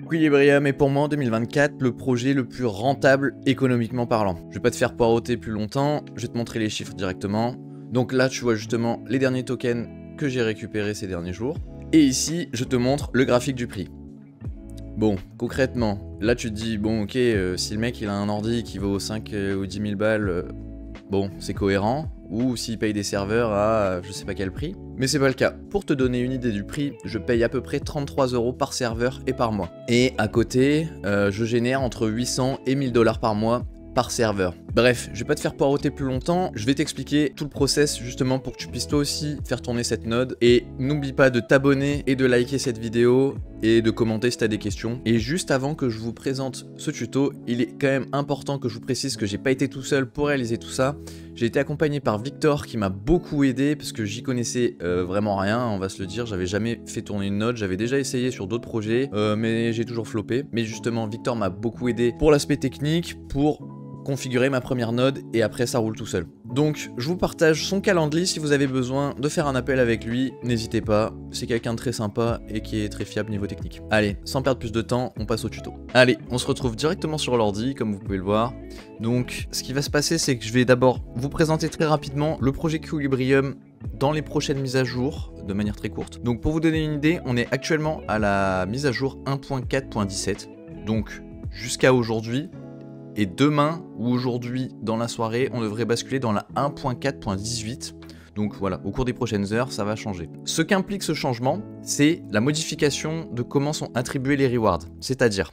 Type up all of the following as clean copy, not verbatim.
Equilibrium est pour moi en 2024 le projet le plus rentable économiquement parlant. Je vais pas te faire poireauter plus longtemps, je vais te montrer les chiffres directement. Donc là tu vois justement les derniers tokens que j'ai récupérés ces derniers jours. Et ici je te montre le graphique du prix. Bon, concrètement, là tu te dis, bon ok, si le mec il a un ordi qui vaut 5 ou 10 000 balles, bon c'est cohérent. Ou s'il paye des serveurs à je sais pas quel prix. Mais c'est pas le cas. Pour te donner une idée du prix, je paye à peu près 33 € par serveur et par mois. Et à côté, je génère entre 800 et 1000 $ par mois par serveur. Bref, je vais pas te faire poireauter plus longtemps, je vais t'expliquer tout le process justement pour que tu puisses toi aussi faire tourner cette node. Et n'oublie pas de t'abonner et de liker cette vidéo et de commenter si tu as des questions. Et juste avant que je vous présente ce tuto, il est quand même important que je vous précise que j'ai pas été tout seul pour réaliser tout ça. J'ai été accompagné par Victor qui m'a beaucoup aidé parce que j'y connaissais vraiment rien, on va se le dire, j'avais jamais fait tourner une node, j'avais déjà essayé sur d'autres projets, mais j'ai toujours floppé. Mais justement, Victor m'a beaucoup aidé pour l'aspect technique, pour configurer ma première node et après ça roule tout seul. Donc je vous partage son calendrier si vous avez besoin de faire un appel avec lui, n'hésitez pas, c'est quelqu'un de très sympa et qui est très fiable niveau technique. Allez, sans perdre plus de temps, on passe au tuto. Allez, on se retrouve directement sur l'ordi comme vous pouvez le voir. Donc ce qui va se passer c'est que je vais d'abord vous présenter très rapidement le projet Equilibrium dans les prochaines mises à jour de manière très courte. Donc pour vous donner une idée, on est actuellement à la mise à jour 1.4.17, donc jusqu'à aujourd'hui. Et demain ou aujourd'hui dans la soirée, on devrait basculer dans la 1.4.18. Donc voilà, au cours des prochaines heures, ça va changer. Ce qu'implique ce changement, c'est la modification de comment sont attribués les rewards. C'est-à-dire,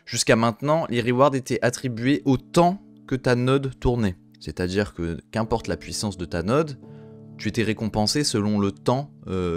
jusqu'à maintenant, les rewards étaient attribués au temps que ta node tournait. C'est-à-dire que qu'importe la puissance de ta node, tu étais récompensé selon le temps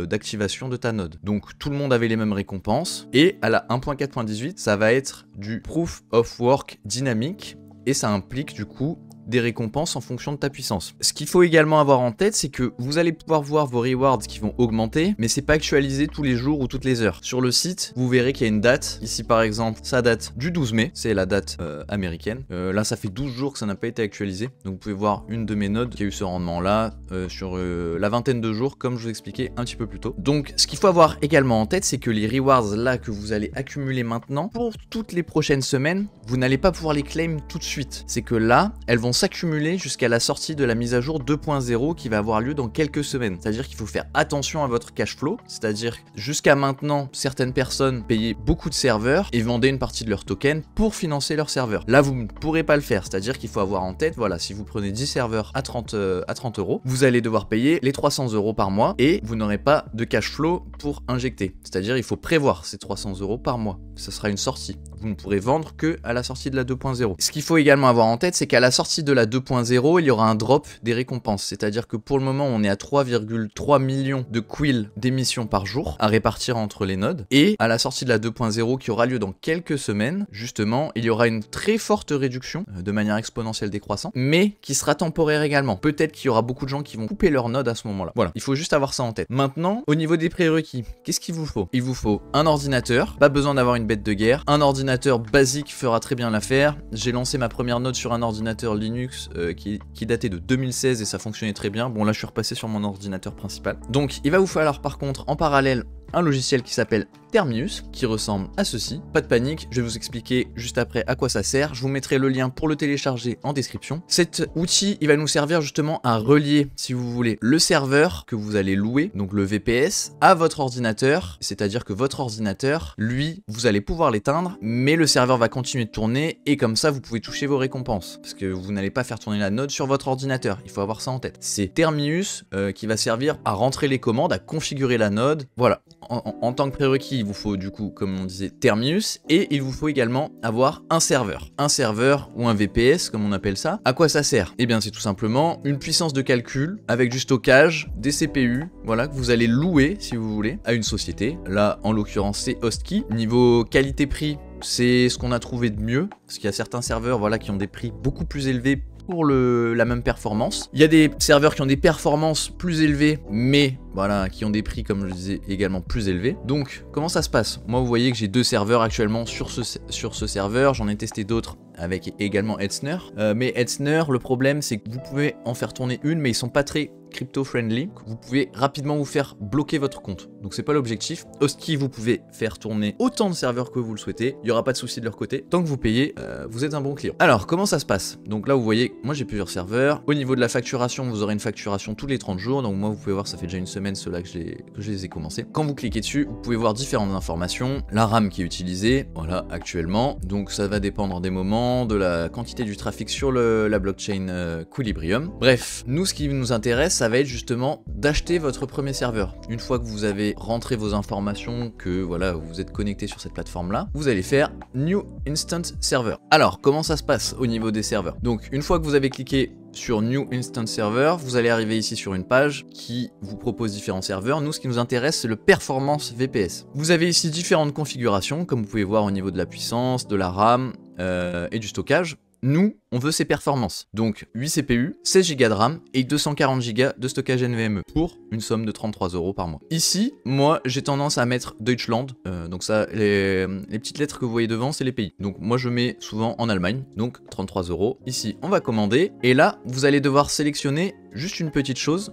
d'activation de ta node. Donc tout le monde avait les mêmes récompenses. Et à la 1.4.18, ça va être du Proof of Work dynamique. Et ça implique du coup des récompenses en fonction de ta puissance. Ce qu'il faut également avoir en tête, c'est que vous allez pouvoir voir vos rewards qui vont augmenter, mais c'est pas actualisé tous les jours ou toutes les heures. Sur le site, vous verrez qu'il y a une date. Ici par exemple, ça date du 12 mai, c'est la date américaine. Là, ça fait 12 jours que ça n'a pas été actualisé. Donc vous pouvez voir une de mes nodes qui a eu ce rendement là sur la vingtaine de jours, comme je vous expliquais un petit peu plus tôt. Donc ce qu'il faut avoir également en tête, c'est que les rewards là que vous allez accumuler maintenant, pour toutes les prochaines semaines, vous n'allez pas pouvoir les claim tout de suite. C'est que là, elles vont s'accumuler jusqu'à la sortie de la mise à jour 2.0 qui va avoir lieu dans quelques semaines. C'est-à-dire qu'il faut faire attention à votre cash flow, c'est-à-dire jusqu'à maintenant, certaines personnes payaient beaucoup de serveurs et vendaient une partie de leurs tokens pour financer leurs serveurs. Là, vous ne pourrez pas le faire, c'est-à-dire qu'il faut avoir en tête, voilà, si vous prenez 10 serveurs à 30 €, vous allez devoir payer les 300 € par mois et vous n'aurez pas de cash flow pour injecter. C'est-à-dire il faut prévoir ces 300 € par mois. Ça sera une sortie. Vous ne pourrez vendre que à la sortie de la 2.0. Ce qu'il faut également avoir en tête, c'est qu'à la sortie de la 2.0, il y aura un drop des récompenses. C'est-à-dire que pour le moment, on est à 3,3 millions de quills d'émissions par jour à répartir entre les nodes. Et à la sortie de la 2.0 qui aura lieu dans quelques semaines, justement, il y aura une très forte réduction de manière exponentielle décroissante, mais qui sera temporaire également. Peut-être qu'il y aura beaucoup de gens qui vont couper leur node à ce moment-là. Voilà, il faut juste avoir ça en tête. Maintenant, au niveau des prérequis, qu'est-ce qu'il vous faut? Il vous faut un ordinateur, pas besoin d'avoir une bête de guerre. Un ordinateur basique fera très bien l'affaire. J'ai lancé ma première node sur un ordinateur Linux qui datait de 2016 et ça fonctionnait très bien. Bon là je suis repassé sur mon ordinateur principal. Donc il va vous falloir par contre en parallèle un logiciel qui s'appelle Terminus, qui ressemble à ceci. Pas de panique, je vais vous expliquer juste après à quoi ça sert. Je vous mettrai le lien pour le télécharger en description. Cet outil, il va nous servir justement à relier, si vous voulez, le serveur que vous allez louer, donc le VPS, à votre ordinateur. C'est-à-dire que votre ordinateur, lui, vous allez pouvoir l'éteindre, mais le serveur va continuer de tourner et comme ça, vous pouvez toucher vos récompenses. Parce que vous n'allez pas faire tourner la node sur votre ordinateur. Il faut avoir ça en tête. C'est Terminus qui va servir à rentrer les commandes, à configurer la node. Voilà. En tant que prérequis, il vous faut du coup, comme on disait, Terminus, et il vous faut également avoir un serveur. Un serveur ou un VPS, comme on appelle ça. À quoi ça sert? Eh bien, c'est tout simplement une puissance de calcul avec du stockage, des CPU, voilà, que vous allez louer, si vous voulez, à une société. Là, en l'occurrence, c'est Hostkey. Niveau qualité-prix, c'est ce qu'on a trouvé de mieux, parce qu'il y a certains serveurs, voilà, qui ont des prix beaucoup plus élevés pour la même performance. Il y a des serveurs qui ont des performances plus élevées, mais voilà, qui ont des prix, comme je le disais, également plus élevés. Donc, comment ça se passe? Moi, vous voyez que j'ai 2 serveurs actuellement sur ce serveur. J'en ai testé d'autres avec également Hetzner. Mais Hetzner, le problème, c'est que vous pouvez en faire tourner une, mais ils sont pas très crypto-friendly. Vous pouvez rapidement vous faire bloquer votre compte. donc c'est pas l'objectif. Hostkey, vous pouvez faire tourner autant de serveurs que vous le souhaitez, il n'y aura pas de souci de leur côté. Tant que vous payez, vous êtes un bon client. Alors, comment ça se passe? Donc là, vous voyez, moi j'ai plusieurs serveurs. Au niveau de la facturation, vous aurez une facturation tous les 30 jours. Donc moi, vous pouvez voir, ça fait déjà une semaine ceux-là que je les ai commencés. Quand vous cliquez dessus, vous pouvez voir différentes informations. La RAM qui est utilisée, voilà, actuellement. Donc ça va dépendre des moments, de la quantité du trafic sur la blockchain Equilibrium. Bref, nous, ce qui nous intéresse, ça va être justement d'acheter votre premier serveur. Une fois que vous avez rentré vos informations, que voilà, vous êtes connecté sur cette plateforme-là, vous allez faire New Instant Server. Alors, comment ça se passe au niveau des serveurs? Donc, une fois que vous avez cliqué sur New Instant Server, vous allez arriver ici sur une page qui vous propose différents serveurs. Nous, ce qui nous intéresse, c'est le Performance VPS. Vous avez ici différentes configurations, comme vous pouvez voir au niveau de la puissance, de la RAM et du stockage. Nous, on veut ces performances. Donc 8 CPU, 16 Go de RAM et 240 Go de stockage NVMe pour une somme de 33 € par mois. Ici, moi, j'ai tendance à mettre Deutschland. Donc ça, les petites lettres que vous voyez devant, c'est les pays. Donc moi, je mets souvent en Allemagne, donc 33 €. Ici, on va commander. Et là, vous allez devoir sélectionner juste une petite chose.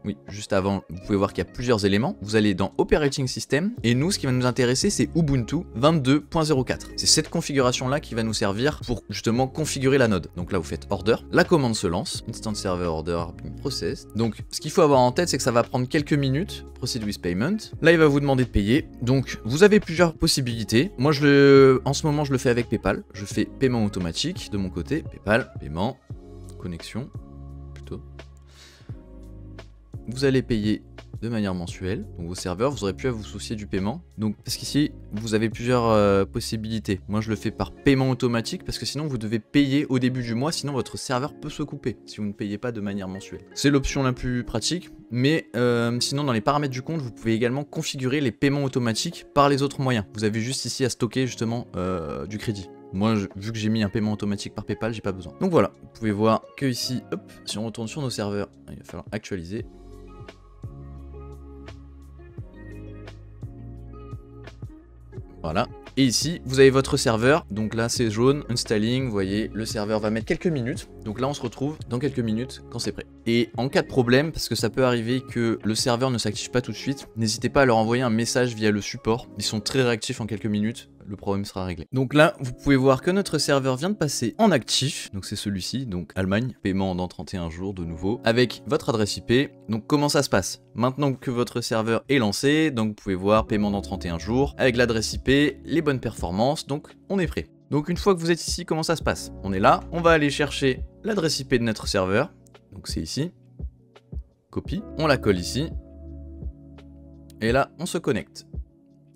Oui, juste avant, vous pouvez voir qu'il y a plusieurs éléments. Vous allez dans Operating System. Et nous, ce qui va nous intéresser, c'est Ubuntu 22.04. C'est cette configuration-là qui va nous servir pour justement configurer la node. Donc là, vous faites Order. La commande se lance. Instant Server Order Process. Donc, ce qu'il faut avoir en tête, c'est que ça va prendre quelques minutes. Proceed with Payment. Là, il va vous demander de payer. Donc, vous avez plusieurs possibilités. Moi, en ce moment, je le fais avec PayPal. Je fais paiement automatique de mon côté. PayPal, paiement, connexion, plutôt. Vous allez payer de manière mensuelle, donc vos serveurs, vous aurez pu à vous soucier du paiement. Donc, parce qu'ici, vous avez plusieurs possibilités. Moi, je le fais par paiement automatique, parce que sinon, vous devez payer au début du mois, sinon votre serveur peut se couper, si vous ne payez pas de manière mensuelle. C'est l'option la plus pratique, mais sinon, dans les paramètres du compte, vous pouvez également configurer les paiements automatiques par les autres moyens. Vous avez juste ici à stocker, justement, du crédit. Moi, vu que j'ai mis un paiement automatique par PayPal, j'ai pas besoin. Donc voilà, vous pouvez voir que ici, hop, si on retourne sur nos serveurs, il va falloir actualiser. Voilà. Et ici, vous avez votre serveur. Donc là, c'est jaune, installing. Vous voyez, le serveur va mettre quelques minutes. Donc là, on se retrouve dans quelques minutes quand c'est prêt. Et en cas de problème, parce que ça peut arriver que le serveur ne s'active pas tout de suite, n'hésitez pas à leur envoyer un message via le support. Ils sont très réactifs en quelques minutes. Le problème sera réglé. Donc là, vous pouvez voir que notre serveur vient de passer en actif. Donc c'est celui-ci, donc Allemagne, paiement dans 31 jours de nouveau, avec votre adresse IP. Donc comment ça se passe? Maintenant que votre serveur est lancé, donc vous pouvez voir paiement dans 31 jours, avec l'adresse IP, les bonnes performances, donc on est prêt. Donc une fois que vous êtes ici, comment ça se passe? On est là, on va aller chercher l'adresse IP de notre serveur. Donc c'est ici. Copie, on la colle ici. Et là, on se connecte.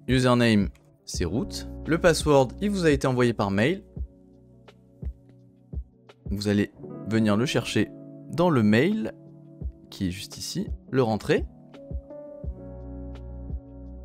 Username, c'est root. Le password, il vous a été envoyé par mail. Vous allez venir le chercher dans le mail, qui est juste ici, le rentrer.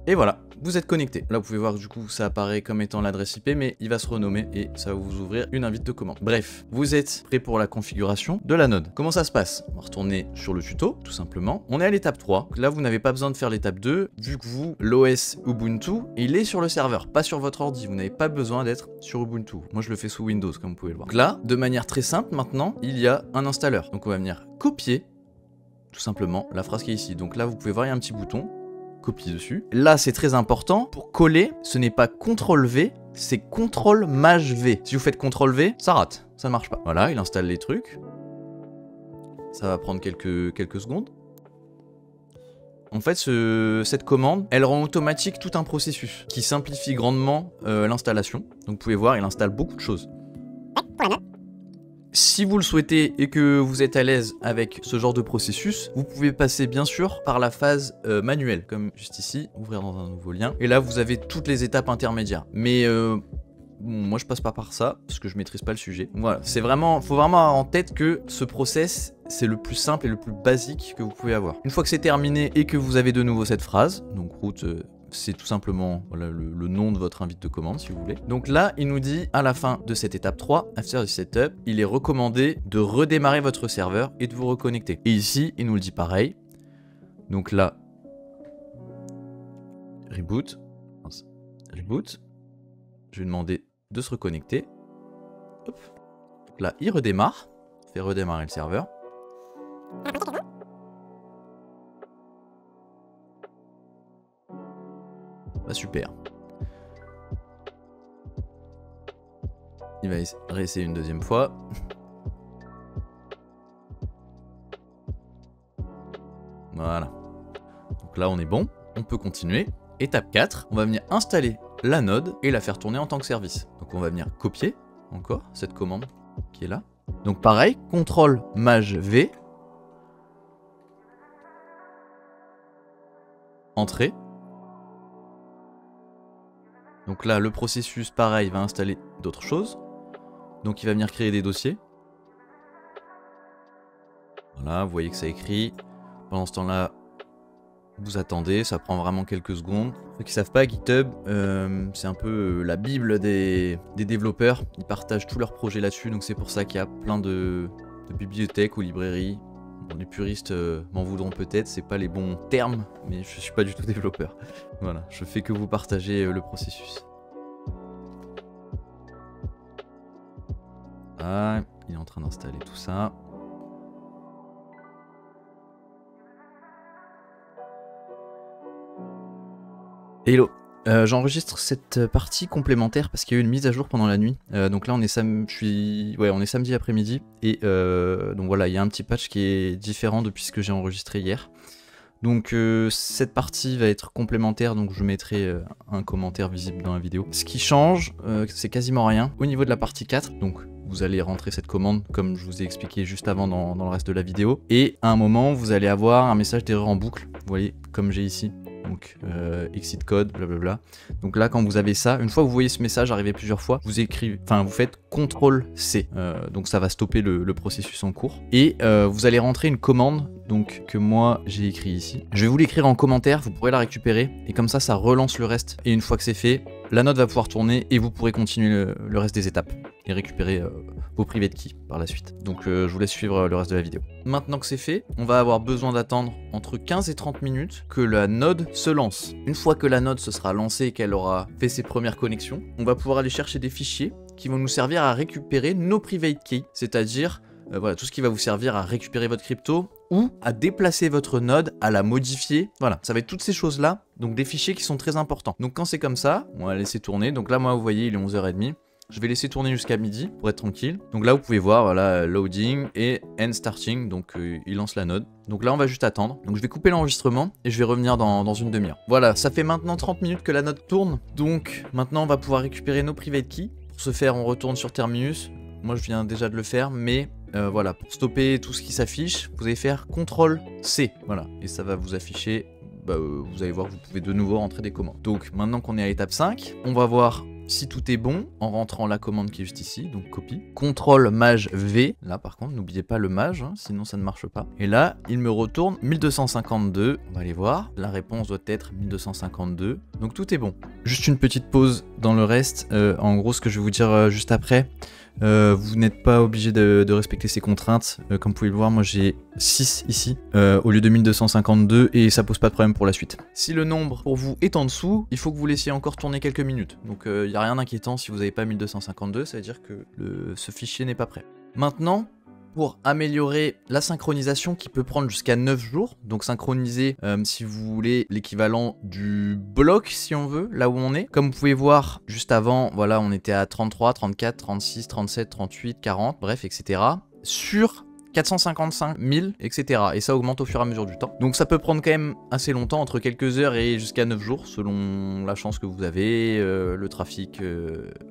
Et voilà, vous êtes connecté. Là, vous pouvez voir que du coup, ça apparaît comme étant l'adresse IP, mais il va se renommer et ça va vous ouvrir une invite de commande. Bref, vous êtes prêt pour la configuration de la node. Comment ça se passe? On va retourner sur le tuto, tout simplement. On est à l'étape 3. Là, vous n'avez pas besoin de faire l'étape 2, vu que vous, l'OS Ubuntu, il est sur le serveur, pas sur votre ordi. Vous n'avez pas besoin d'être sur Ubuntu. Moi, je le fais sous Windows, comme vous pouvez le voir. Donc là, de manière très simple, maintenant, il y a un installeur. Donc, on va venir copier, tout simplement, la phrase qui est ici. Donc là, vous pouvez voir, il y a un petit bouton. Copie dessus. Là, c'est très important. Pour coller, ce n'est pas CTRL-V, c'est CTRL-MAJ-V. Si vous faites CTRL-V, ça rate. Ça ne marche pas. Voilà, il installe les trucs. Ça va prendre quelques secondes. En fait, cette commande, elle rend automatique tout un processus qui simplifie grandement l'installation. Donc, vous pouvez voir, il installe beaucoup de choses. Si vous le souhaitez et que vous êtes à l'aise avec ce genre de processus, vous pouvez passer bien sûr par la phase manuelle, comme juste ici, ouvrir dans un nouveau lien. Et là, vous avez toutes les étapes intermédiaires. Mais bon, moi, je passe pas par ça parce que je maîtrise pas le sujet. Voilà, faut vraiment avoir en tête que ce process, c'est le plus simple et le plus basique que vous pouvez avoir. Une fois que c'est terminé et que vous avez de nouveau cette phrase, donc route... c'est tout simplement voilà, le nom de votre invite de commande si vous voulez. Donc là, il nous dit à la fin de cette étape 3, after the setup, il est recommandé de redémarrer votre serveur et de vous reconnecter. Et ici, il nous le dit pareil. Donc là, reboot. Reboot. Je vais demander de se reconnecter. Hop. Donc là, il redémarre. Fait redémarrer le serveur. Bah super. Il va réessayer une deuxième fois. Voilà. Donc là, on est bon. On peut continuer. Étape 4, on va venir installer la node et la faire tourner en tant que service. Donc on va venir copier encore cette commande qui est là. Donc pareil, CTRL Maj V. Entrée. Donc là, le processus, pareil, va installer d'autres choses. Donc il va venir créer des dossiers. Voilà, vous voyez que ça écrit. Pendant ce temps-là, vous attendez, ça prend vraiment quelques secondes. Ceux qui savent pas, GitHub, c'est un peu la bible des développeurs. Ils partagent tous leurs projets là-dessus, donc c'est pour ça qu'il y a plein de bibliothèques ou librairies. Bon, les puristes m'en voudront peut-être, c'est pas les bons termes, mais je suis pas du tout développeur. Voilà, je fais que vous partager le processus. Ah, il est en train d'installer tout ça. Hello, j'enregistre cette partie complémentaire parce qu'il y a eu une mise à jour pendant la nuit. Donc là on est, on est samedi après-midi et donc voilà, il y a un petit patch qui est différent depuis ce que j'ai enregistré hier. Donc cette partie va être complémentaire, donc je mettrai un commentaire visible dans la vidéo. Ce qui change, c'est quasiment rien au niveau de la partie 4, donc vous allez rentrer cette commande comme je vous ai expliqué juste avant dans le reste de la vidéo. Et à un moment, vous allez avoir un message d'erreur en boucle, vous voyez, comme j'ai ici. Donc exit code, blablabla. Donc là, quand vous avez ça, une fois que vous voyez ce message arriver plusieurs fois, vous faites CTRL-C. Donc ça va stopper le processus en cours. Et vous allez rentrer une commande donc que moi j'ai écrit ici. Je vais vous l'écrire en commentaire, vous pourrez la récupérer. Et comme ça relance le reste. Et une fois que c'est fait, la note va pouvoir tourner et vous pourrez continuer le reste des étapes. Et récupérer vos private keys par la suite. Donc je vous laisse suivre le reste de la vidéo. Maintenant que c'est fait, on va avoir besoin d'attendre entre 15 et 30 minutes que la node se lance. Une fois que la node se sera lancée et qu'elle aura fait ses premières connexions, on va pouvoir aller chercher des fichiers qui vont nous servir à récupérer nos private keys, c'est-à-dire voilà, tout ce qui va vous servir à récupérer votre crypto ou à déplacer votre node, à la modifier. Voilà, ça va être toutes ces choses-là, donc des fichiers qui sont très importants. Donc quand c'est comme ça, on va laisser tourner. Donc là, moi, vous voyez, il est 11h30. Je vais laisser tourner jusqu'à midi pour être tranquille. Donc là, vous pouvez voir, voilà, loading et end starting. Donc il lance la node. Donc là, on va juste attendre. Donc je vais couper l'enregistrement et je vais revenir dans une demi-heure. Voilà, ça fait maintenant 30 minutes que la node tourne. Donc maintenant, on va pouvoir récupérer nos private keys. Pour ce faire, on retourne sur Terminus. Moi, je viens déjà de le faire, mais voilà, pour stopper tout ce qui s'affiche, vous allez faire CTRL-C. Voilà, et ça va vous afficher. Vous allez voir que vous pouvez de nouveau rentrer des commandes. Donc maintenant qu'on est à l'étape 5, on va voir si tout est bon en rentrant la commande qui est juste ici, donc copie. CTRL Maj V, là par contre n'oubliez pas le Maj, hein, sinon ça ne marche pas. Et là il me retourne 1252, on va aller voir, la réponse doit être 1252, donc tout est bon. Juste une petite pause dans le reste, en gros ce que je vais vous dire juste après. Vous n'êtes pas obligé de respecter ces contraintes. Comme vous pouvez le voir, moi j'ai 6 ici au lieu de 1252 et ça pose pas de problème pour la suite. Si le nombre pour vous est en dessous, il faut que vous laissiez encore tourner quelques minutes. Donc il n'y a rien d'inquiétant si vous n'avez pas 1252, ça veut dire que ce fichier n'est pas prêt. Maintenant, pour améliorer la synchronisation qui peut prendre jusqu'à 9 jours, donc synchroniser si vous voulez l'équivalent du bloc si on veut, là où on est. Comme vous pouvez voir juste avant, voilà, on était à 33, 34, 36, 37, 38, 40, bref, etc. Sur 455 000, etc. Et ça augmente au fur et à mesure du temps. Donc ça peut prendre quand même assez longtemps, entre quelques heures et jusqu'à 9 jours, selon la chance que vous avez, le trafic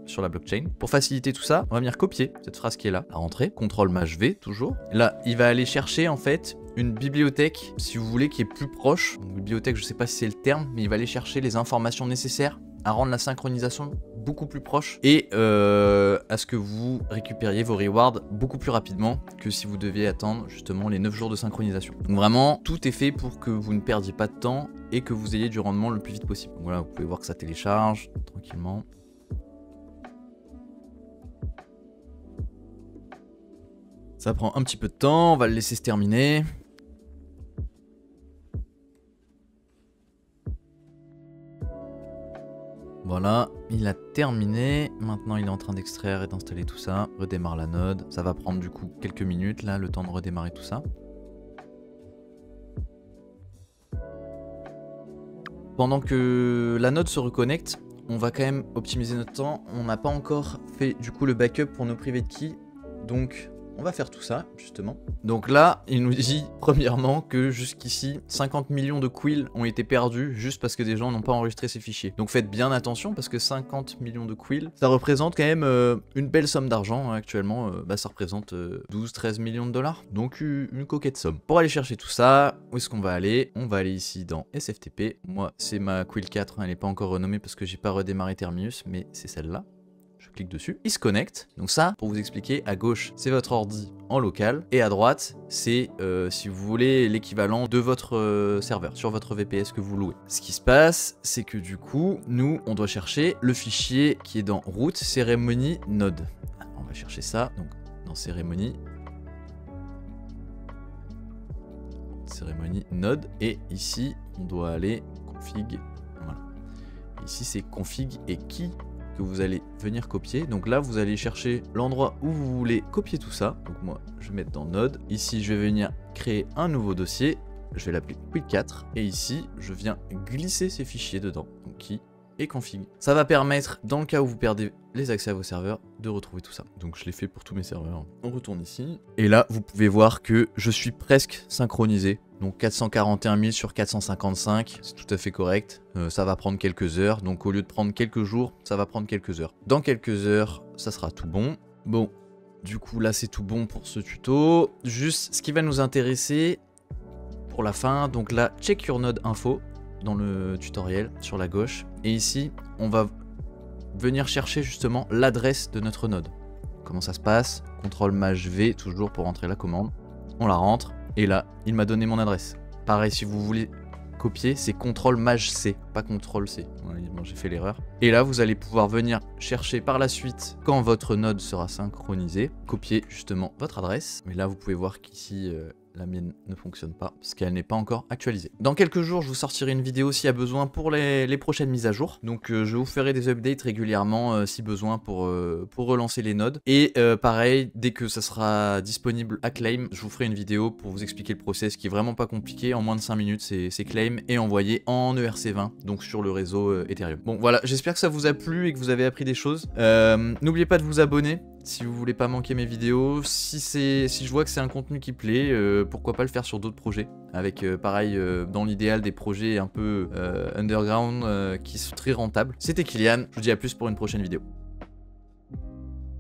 sur la blockchain. Pour faciliter tout ça, on va venir copier cette phrase qui est là, à rentrer, CTRL Maj V toujours. Là, il va aller chercher en fait une bibliothèque, si vous voulez, qui est plus proche. Donc, bibliothèque, je sais pas si c'est le terme, mais il va aller chercher les informations nécessaires à rendre la synchronisation beaucoup plus proche et à ce que vous récupériez vos rewards beaucoup plus rapidement que si vous deviez attendre justement les 9 jours de synchronisation. Donc vraiment, tout est fait pour que vous ne perdiez pas de temps et que vous ayez du rendement le plus vite possible. Donc voilà, vous pouvez voir que ça télécharge tranquillement. Ça prend un petit peu de temps, on va le laisser se terminer. Voilà, il a terminé. Maintenant, il est en train d'extraire et d'installer tout ça. Redémarre la node. Ça va prendre du coup quelques minutes, là, le temps de redémarrer tout ça. Pendant que la node se reconnecte, on va quand même optimiser notre temps. On n'a pas encore fait du coup le backup pour nos private keys, donc on va faire tout ça justement. Donc là, il nous dit premièrement que jusqu'ici 50 millions de quills ont été perdus juste parce que des gens n'ont pas enregistré ces fichiers. Donc faites bien attention parce que 50 millions de quills, ça représente quand même une belle somme d'argent, hein, actuellement. Ça représente 12-13 millions de dollars. Donc une coquette somme. Pour aller chercher tout ça, où est-ce qu'on va aller? On va aller ici dans SFTP. Moi, c'est ma quill 4, hein, elle n'est pas encore renommée parce que j'ai pas redémarré Terminus, mais c'est celle-là. Je clique dessus, il se connecte. Donc ça, pour vous expliquer, à gauche, c'est votre ordi en local. Et à droite, c'est, si vous voulez, l'équivalent de votre serveur, sur votre VPS que vous louez. Ce qui se passe, c'est que du coup, nous, on doit chercher le fichier qui est dans root cérémonie node. On va chercher ça, donc dans cérémonie node. Et ici, on doit aller config. Voilà. Ici, c'est config et key que vous allez venir copier. Donc là, vous allez chercher l'endroit où vous voulez copier tout ça. Donc moi, je vais mettre dans Node. Ici, je vais venir créer un nouveau dossier. Je vais l'appeler quill 4. Et ici, je viens glisser ces fichiers dedans. Donc key et config. Ça va permettre, dans le cas où vous perdez les accès à vos serveurs, de retrouver tout ça. Donc je l'ai fait pour tous mes serveurs. On retourne ici. Et là, vous pouvez voir que je suis presque synchronisé. Donc 441 000 sur 455, c'est tout à fait correct. Ça va prendre quelques heures. Donc au lieu de prendre quelques jours, ça va prendre quelques heures. Dans quelques heures, ça sera tout bon. Bon, du coup là c'est tout bon pour ce tuto. Juste ce qui va nous intéresser pour la fin. Donc là, check your node info dans le tutoriel sur la gauche. Et ici, on va venir chercher justement l'adresse de notre node. Comment ça se passe? CTRL-MAJ-V toujours pour rentrer la commande. On la rentre. Et là, il m'a donné mon adresse. Pareil, si vous voulez copier, c'est CTRL-MAJ-C, pas CTRL-C. Ouais, bon, j'ai fait l'erreur. Et là, vous allez pouvoir venir chercher par la suite, quand votre node sera synchronisée, copier justement votre adresse. Mais là, vous pouvez voir qu'ici, la mienne ne fonctionne pas, parce qu'elle n'est pas encore actualisée. Dans quelques jours, je vous sortirai une vidéo s'il y a besoin pour les prochaines mises à jour. Donc je vous ferai des updates régulièrement si besoin pour relancer les nodes. Et pareil, dès que ça sera disponible à claim, je vous ferai une vidéo pour vous expliquer le process qui est vraiment pas compliqué. En moins de 5 minutes, c'est claim et envoyé en ERC20, donc sur le réseau Ethereum. Bon voilà, j'espère que ça vous a plu et que vous avez appris des choses. N'oubliez pas de vous abonner si vous voulez pas manquer mes vidéos. Si je vois que c'est un contenu qui plaît, pourquoi pas le faire sur d'autres projets. Avec pareil, dans l'idéal, des projets un peu underground qui sont très rentables. C'était Kylian, je vous dis à plus pour une prochaine vidéo.